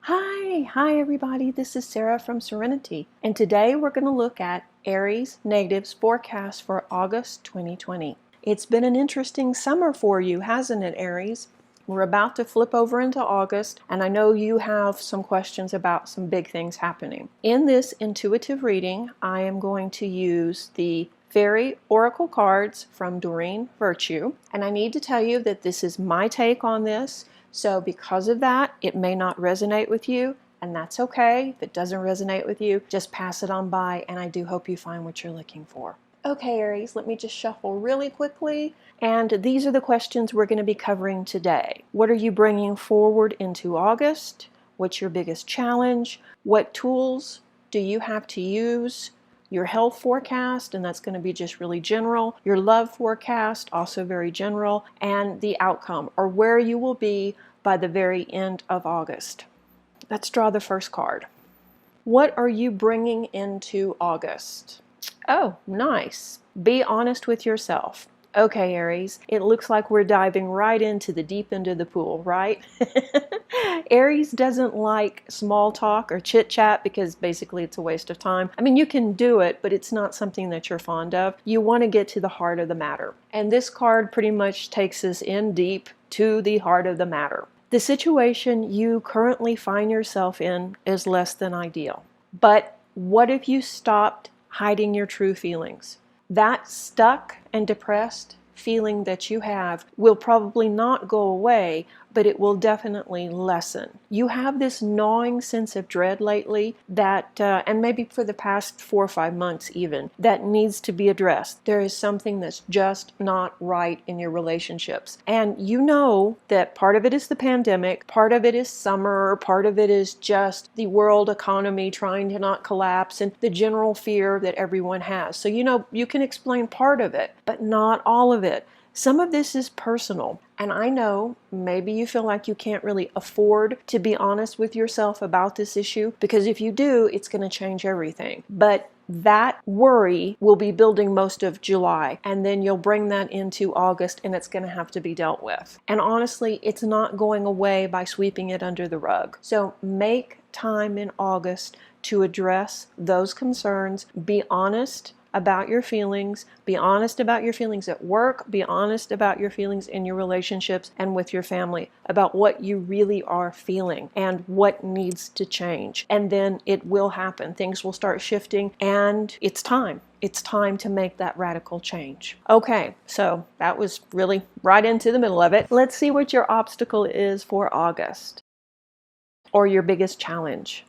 Hi everybody, this is Sarah from Serenity, and today we're going to look at Aries Natives forecast for August 2020. It's been an interesting summer for you, hasn't it, Aries? We're about to flip over into August, and I know you have some questions about some big things happening. In this intuitive reading, I am going to use the Fairy Oracle cards from Doreen Virtue, and I need to tell you that this is my take on this. So because of that, it may not resonate with you, and that's okay. If it doesn't resonate with you, just pass it on by, and I do hope you find what you're looking for. Okay, Aries, let me just shuffle really quickly, and these are the questions we're going to be covering today. What are you bringing forward into August? What's your biggest challenge? What tools do you have to use? Your health forecast, and that's going to be just really general. Your love forecast, also very general, and the outcome, or where you will be by the very end of August. Let's draw the first card. What are you bringing into August? Oh, nice. Be honest with yourself. Okay, Aries, it looks like we're diving right into the deep end of the pool, right? Aries doesn't like small talk or chit chat because basically it's a waste of time. I mean, you can do it, but it's not something that you're fond of. You want to get to the heart of the matter. And this card pretty much takes us in deep to the heart of the matter. The situation you currently find yourself in is less than ideal. But what if you stopped hiding your true feelings? That stuck and depressed feeling that you have will probably not go away, but it will definitely lessen. You have this gnawing sense of dread lately that, and maybe for the past 4 or 5 months even, that needs to be addressed. There is something that's just not right in your relationships. And you know that part of it is the pandemic, part of it is summer, part of it is just the world economy trying to not collapse and the general fear that everyone has. So you know, you can explain part of it, but not all of it. Some of this is personal, and I know maybe you feel like you can't really afford to be honest with yourself about this issue, because if you do, it's going to change everything. But that worry will be building most of July, and then you'll bring that into August, and it's going to have to be dealt with. And honestly, it's not going away by sweeping it under the rug. So make time in August to address those concerns. Be honest about your feelings. Be honest about your feelings at work. Be honest about your feelings in your relationships and with your family, about what you really are feeling and what needs to change. And then it will happen. Things will start shifting, and it's time. It's time to make that radical change. Okay, so that was really right into the middle of it. Let's see what your obstacle is for August, or your biggest challenge.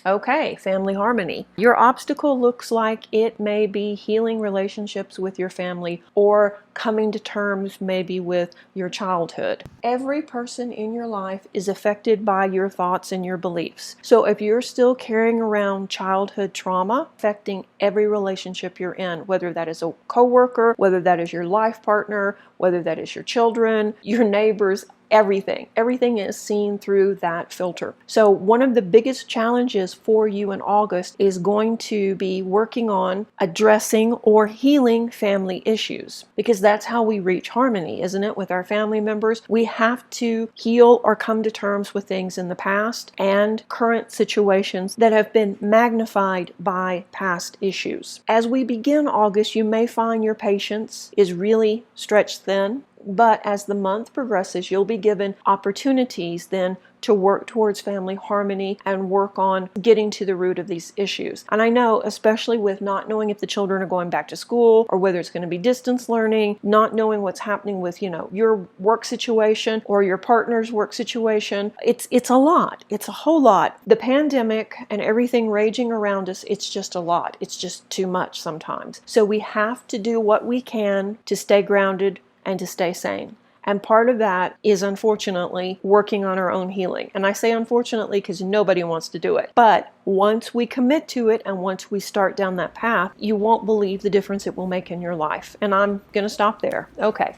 Okay, family harmony. Your obstacle looks like it may be healing relationships with your family, or coming to terms maybe with your childhood. Every person in your life is affected by your thoughts and your beliefs. So if you're still carrying around childhood trauma affecting every relationship you're in, whether that is a coworker, whether that is your life partner, whether that is your children, your neighbors, everything is seen through that filter. So one of the biggest challenges for you in August is going to be working on addressing or healing family issues, because that's how we reach harmony, isn't it, with our family members? We have to heal or come to terms with things in the past and current situations that have been magnified by past issues. As we begin August, you may find your patience is really stretched thin. But as the month progresses, you'll be given opportunities then to work towards family harmony and work on getting to the root of these issues. And I know, especially with not knowing if the children are going back to school or whether it's going to be distance learning, not knowing what's happening with, your work situation or your partner's work situation, it's a lot. It's a whole lot. The pandemic and everything raging around us, it's just a lot. It's just too much sometimes. So we have to do what we can to stay grounded and to stay sane. And part of that is, unfortunately, working on our own healing. And I say unfortunately because nobody wants to do it. But once we commit to it and once we start down that path, you won't believe the difference it will make in your life. And I'm going to stop there. Okay.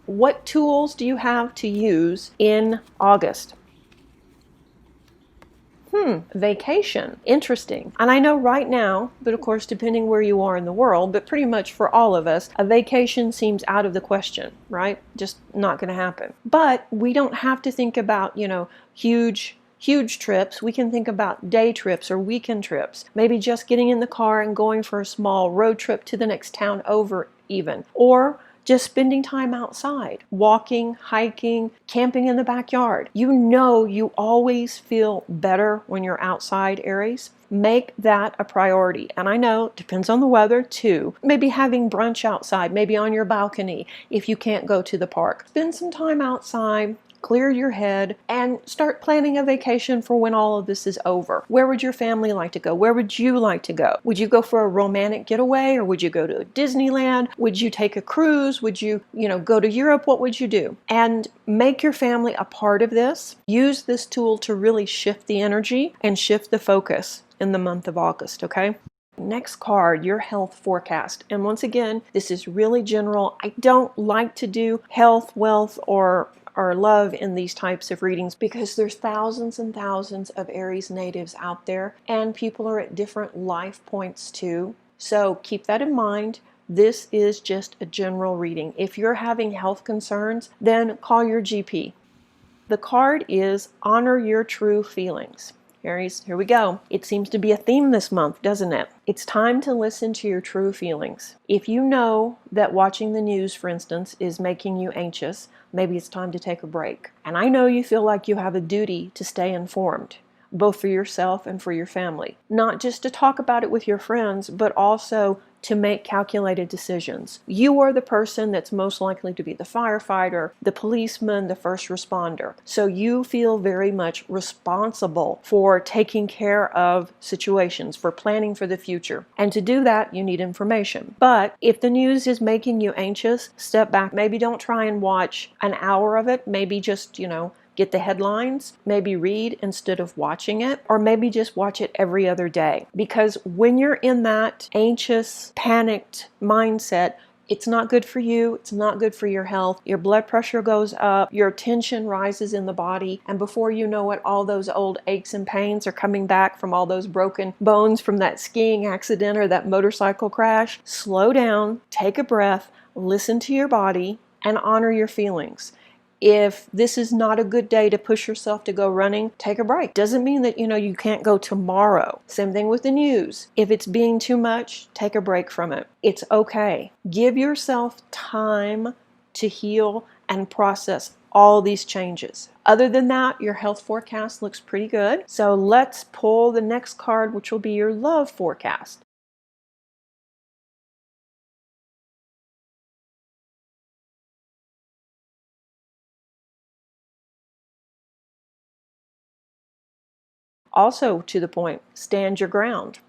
What tools do you have to use in August? Vacation. Interesting. And I know right now, but of course, depending where you are in the world, but pretty much for all of us, a vacation seems out of the question, right? Just not going to happen. But we don't have to think about, huge huge trips. We can think about day trips or weekend trips. Maybe just getting in the car and going for a small road trip to the next town over even. Or just spending time outside, walking, hiking, camping in the backyard. You know you always feel better when you're outside, Aries. Make that a priority. And I know it depends on the weather too. Maybe having brunch outside, maybe on your balcony if you can't go to the park. Spend some time outside, clear your head, and start planning a vacation for when all of this is over. Where would your family like to go? Where would you like to go? Would you go for a romantic getaway, or would you go to Disneyland? Would you take a cruise? Would you, go to Europe? What would you do? And make your family a part of this. Use this tool to really shift the energy and shift the focus in the month of August, okay? Next card, your health forecast. And once again, this is really general. I don't like to do health, wealth, or love in these types of readings because there's thousands and thousands of Aries natives out there, and people are at different life points too. So keep that in mind. This is just a general reading. If you're having health concerns, then call your GP. The card is honor your true feelings. Aries, here we go. It seems to be a theme this month, doesn't it? It's time to listen to your true feelings. If you know that watching the news, for instance, is making you anxious, maybe it's time to take a break. And I know you feel like you have a duty to stay informed, both for yourself and for your family. Not just to talk about it with your friends, but also to make calculated decisions. You are the person that's most likely to be the firefighter, the policeman, the first responder. So you feel very much responsible for taking care of situations, for planning for the future. And to do that, you need information. But if the news is making you anxious, step back. Maybe don't try and watch an hour of it. Maybe just, get the headlines, maybe read instead of watching it, or maybe just watch it every other day. Because when you're in that anxious, panicked mindset, it's not good for you, it's not good for your health. Your blood pressure goes up, your tension rises in the body, and before you know it, all those old aches and pains are coming back from all those broken bones from that skiing accident or that motorcycle crash. Slow down, take a breath, listen to your body, and honor your feelings. If this is not a good day to push yourself to go running, take a break. Doesn't mean that, you can't go tomorrow. Same thing with the news. If it's being too much, take a break from it. It's okay. Give yourself time to heal and process all these changes. Other than that, your health forecast looks pretty good. So let's pull the next card, which will be your love forecast. Also to the point, stand your ground.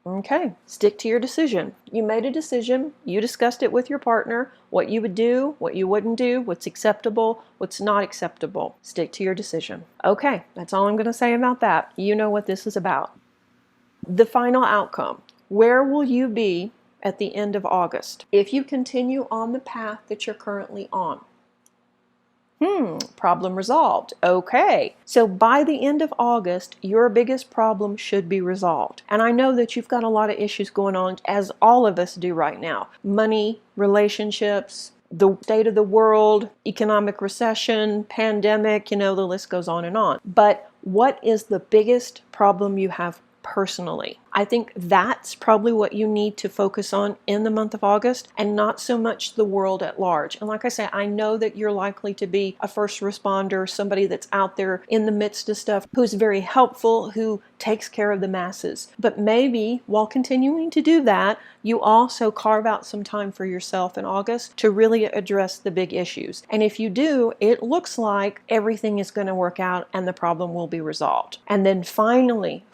Okay, stick to your decision. You made a decision, you discussed it with your partner, what you would do, what you wouldn't do, what's acceptable, what's not acceptable. Stick to your decision. Okay, that's all I'm going to say about that. You know what this is about. The final outcome. Where will you be at the end of August if you continue on the path that you're currently on? Problem resolved. Okay. So by the end of August, your biggest problem should be resolved. And I know that you've got a lot of issues going on, as all of us do right now. Money, relationships, the state of the world, economic recession, pandemic, the list goes on and on. But what is the biggest problem you have personally? I think that's probably what you need to focus on in the month of August, and not so much the world at large. And like I say, I know that you're likely to be a first responder, somebody that's out there in the midst of stuff, who's very helpful, who takes care of the masses. But maybe while continuing to do that, you also carve out some time for yourself in August to really address the big issues. And if you do, it looks like everything is going to work out and the problem will be resolved. And then finally,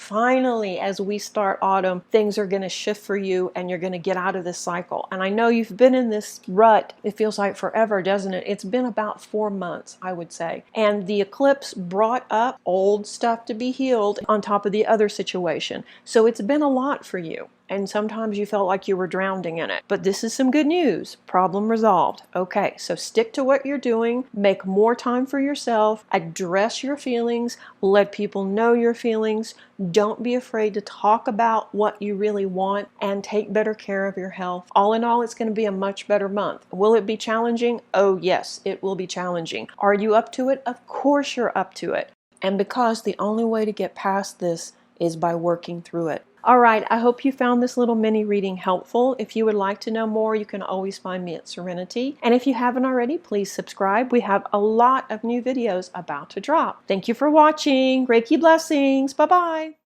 as we start autumn, things are going to shift for you and you're going to get out of this cycle. And I know you've been in this rut, it feels like forever, doesn't it? It's been about 4 months, I would say. And the eclipse brought up old stuff to be healed on top of the other situation. So it's been a lot for you. And sometimes you felt like you were drowning in it. But this is some good news. Problem resolved. Okay, so stick to what you're doing. Make more time for yourself. Address your feelings. Let people know your feelings. Don't be afraid to talk about what you really want, and take better care of your health. All in all, it's going to be a much better month. Will it be challenging? Oh yes, it will be challenging. Are you up to it? Of course you're up to it. and because the only way to get past this is by working through it. All right, I hope you found this little mini reading helpful. If you would like to know more, you can always find me at Serenity. And if you haven't already, please subscribe. We have a lot of new videos about to drop. Thank you for watching. Reiki blessings. Bye-bye.